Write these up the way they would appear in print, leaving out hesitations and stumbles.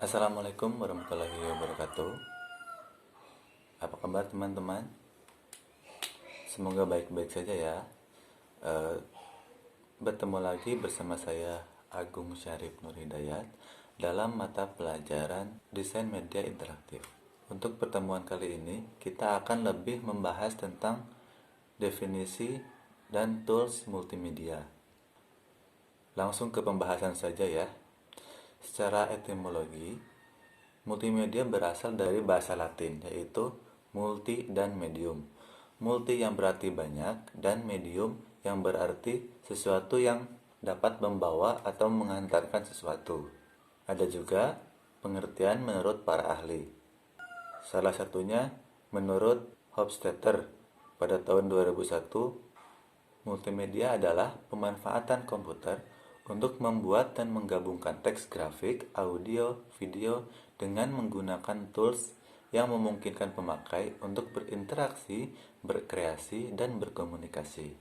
Assalamualaikum warahmatullahi wabarakatuh. Apa kabar teman-teman? Semoga baik-baik saja ya. Eh, Bertemu lagi bersama saya Agung Syarif Nur Hidayat dalam mata pelajaran Desain Media Interaktif. Untuk pertemuan kali ini kita akan lebih membahas tentang definisi dan tools multimedia. Langsung ke pembahasan saja ya. Secara etimologi, multimedia berasal dari bahasa Latin, yaitu multi dan medium. Multi yang berarti banyak, dan medium yang berarti sesuatu yang dapat membawa atau mengantarkan sesuatu. Ada juga pengertian menurut para ahli. Salah satunya menurut Hofstadter pada tahun 2001, multimedia adalah pemanfaatan komputer untuk membuat dan menggabungkan teks grafik, audio, video dengan menggunakan tools yang memungkinkan pemakai untuk berinteraksi, berkreasi, dan berkomunikasi.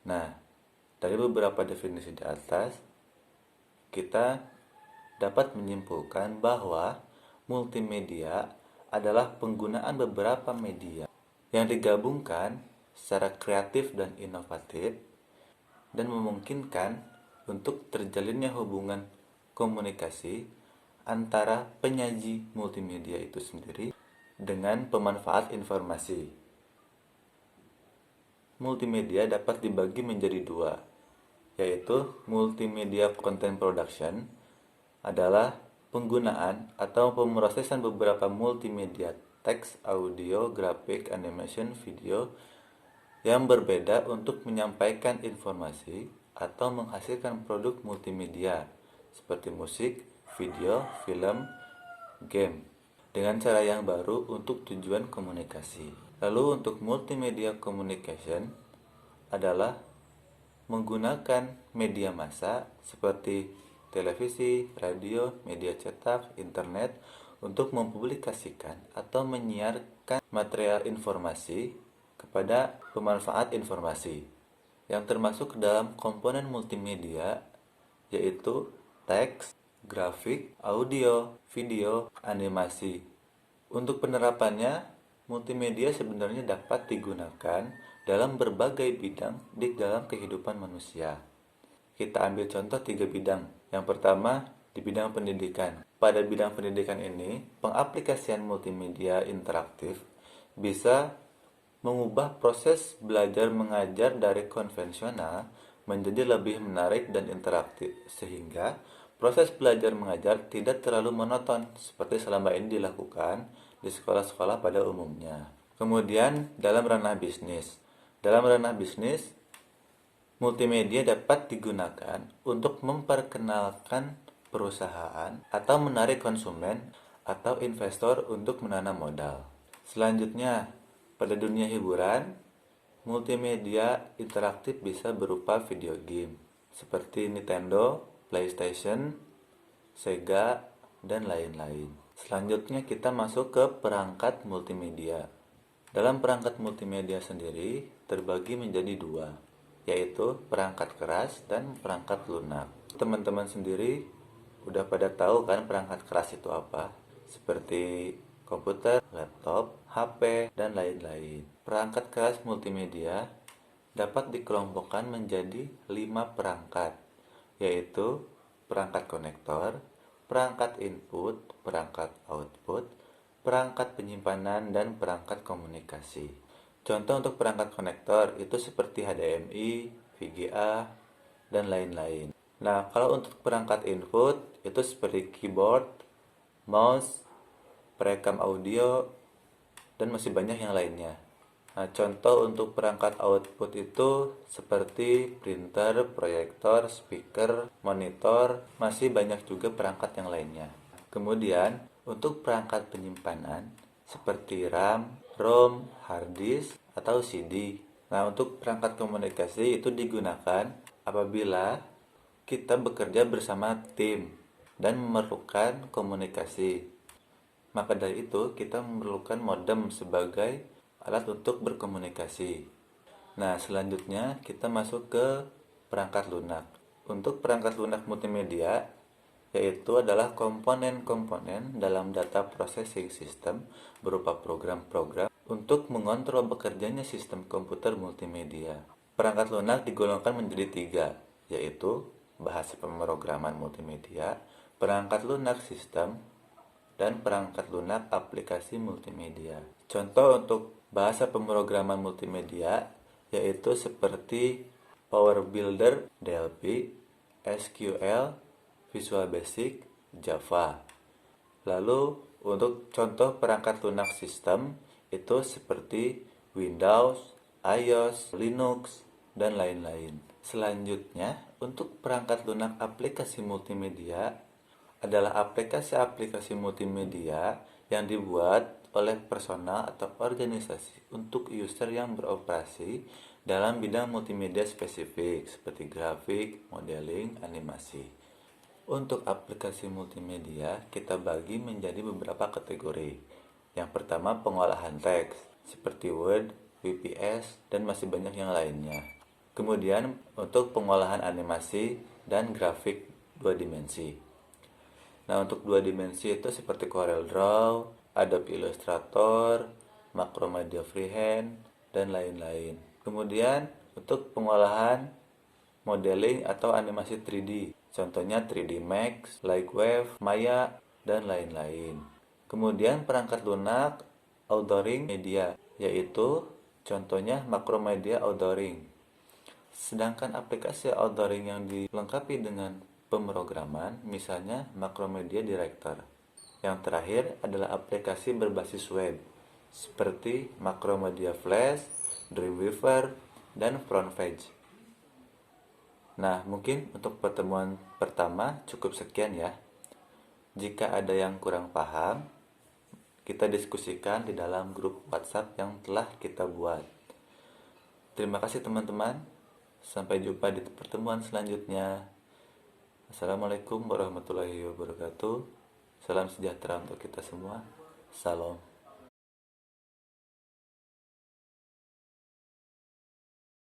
Nah, dari beberapa definisi di atas, kita dapat menyimpulkan bahwa multimedia adalah penggunaan beberapa media yang digabungkan secara kreatif dan inovatif dan memungkinkan untuk terjalinnya hubungan komunikasi antara penyaji multimedia itu sendiri dengan pemanfaat informasi. Multimedia dapat dibagi menjadi dua, yaitu multimedia content production adalah penggunaan atau pemrosesan beberapa multimedia teks, audio, grafik, animation, video yang berbeda untuk menyampaikan informasi atau menghasilkan produk multimedia seperti musik, video, film, game dengan cara yang baru untuk tujuan komunikasi. Lalu untuk multimedia communication adalah menggunakan media massa seperti televisi, radio, media cetak, internet untuk mempublikasikan atau menyiarkan material informasi kepada pemanfaat informasi yang termasuk dalam komponen multimedia yaitu teks, grafik, audio, video, animasi. Untuk penerapannya, multimedia sebenarnya dapat digunakan dalam berbagai bidang di dalam kehidupan manusia. Kita ambil contoh 3 bidang. Yang pertama, di bidang pendidikan. Pada bidang pendidikan ini, pengaplikasian multimedia interaktif bisa mengubah proses belajar mengajar dari konvensional menjadi lebih menarik dan interaktif, sehingga proses belajar mengajar tidak terlalu monoton seperti selama ini dilakukan di sekolah-sekolah pada umumnya. Kemudian dalam ranah bisnis. Dalam ranah bisnis, multimedia dapat digunakan untuk memperkenalkan perusahaan atau menarik konsumen atau investor untuk menanam modal. Selanjutnya, pada dunia hiburan, multimedia interaktif bisa berupa video game seperti Nintendo, PlayStation, Sega, dan lain-lain. Selanjutnya kita masuk ke perangkat multimedia. Dalam perangkat multimedia sendiri terbagi menjadi dua, yaitu perangkat keras dan perangkat lunak. Teman-teman sendiri udah pada tahu kan perangkat keras itu apa? Seperti komputer, laptop, HP, dan lain-lain. Perangkat keras multimedia dapat dikelompokkan menjadi 5 perangkat, yaitu perangkat konektor, perangkat input, perangkat output, perangkat penyimpanan, dan perangkat komunikasi. Contoh untuk perangkat konektor itu seperti HDMI, VGA, dan lain-lain. Nah, kalau untuk perangkat input itu seperti keyboard, mouse, perekam audio, dan masih banyak yang lainnya. Nah, contoh untuk perangkat output itu seperti printer, proyektor, speaker, monitor, masih banyak juga perangkat yang lainnya. Kemudian, untuk perangkat penyimpanan seperti RAM, ROM, hard disk, atau CD. Nah, untuk perangkat komunikasi itu digunakan apabila kita bekerja bersama tim dan memerlukan komunikasi. Maka dari itu, kita memerlukan modem sebagai alat untuk berkomunikasi. Nah, selanjutnya kita masuk ke perangkat lunak. Untuk perangkat lunak multimedia, yaitu adalah komponen-komponen dalam data processing system berupa program-program untuk mengontrol bekerjanya sistem komputer multimedia. Perangkat lunak digolongkan menjadi tiga, yaitu bahasa pemrograman multimedia, perangkat lunak sistem, dan perangkat lunak aplikasi multimedia. Contoh untuk bahasa pemrograman multimedia yaitu seperti Power Builder, DLP, SQL, Visual Basic, Java. Lalu untuk contoh perangkat lunak sistem itu seperti Windows, iOS, Linux, dan lain-lain. Selanjutnya, untuk perangkat lunak aplikasi multimedia adalah aplikasi-aplikasi multimedia yang dibuat oleh personal atau organisasi untuk user yang beroperasi dalam bidang multimedia spesifik seperti grafik, modeling, animasi. Untuk aplikasi multimedia, kita bagi menjadi beberapa kategori. Yang pertama, pengolahan teks seperti Word, VPS, dan masih banyak yang lainnya. Kemudian, untuk pengolahan animasi dan grafik 2 dimensi. Nah, untuk 2 dimensi itu seperti CorelDRAW, Adobe Illustrator, Macromedia Freehand, dan lain-lain. Kemudian, untuk pengolahan modeling atau animasi 3D, contohnya 3D Max, Lightwave, Maya, dan lain-lain. Kemudian perangkat lunak authoring media, yaitu contohnya Macromedia Authoring. Sedangkan aplikasi authoring yang dilengkapi dengan pemrograman, misalnya Macromedia Director. Yang terakhir adalah aplikasi berbasis web, seperti Macromedia Flash, Dreamweaver, dan FrontPage. Nah, mungkin untuk pertemuan pertama cukup sekian ya. Jika ada yang kurang paham, kita diskusikan di dalam grup WhatsApp yang telah kita buat. Terima kasih teman-teman. Sampai jumpa di pertemuan selanjutnya. Assalamualaikum warahmatullahi wabarakatuh. Salam sejahtera untuk kita semua. Salam.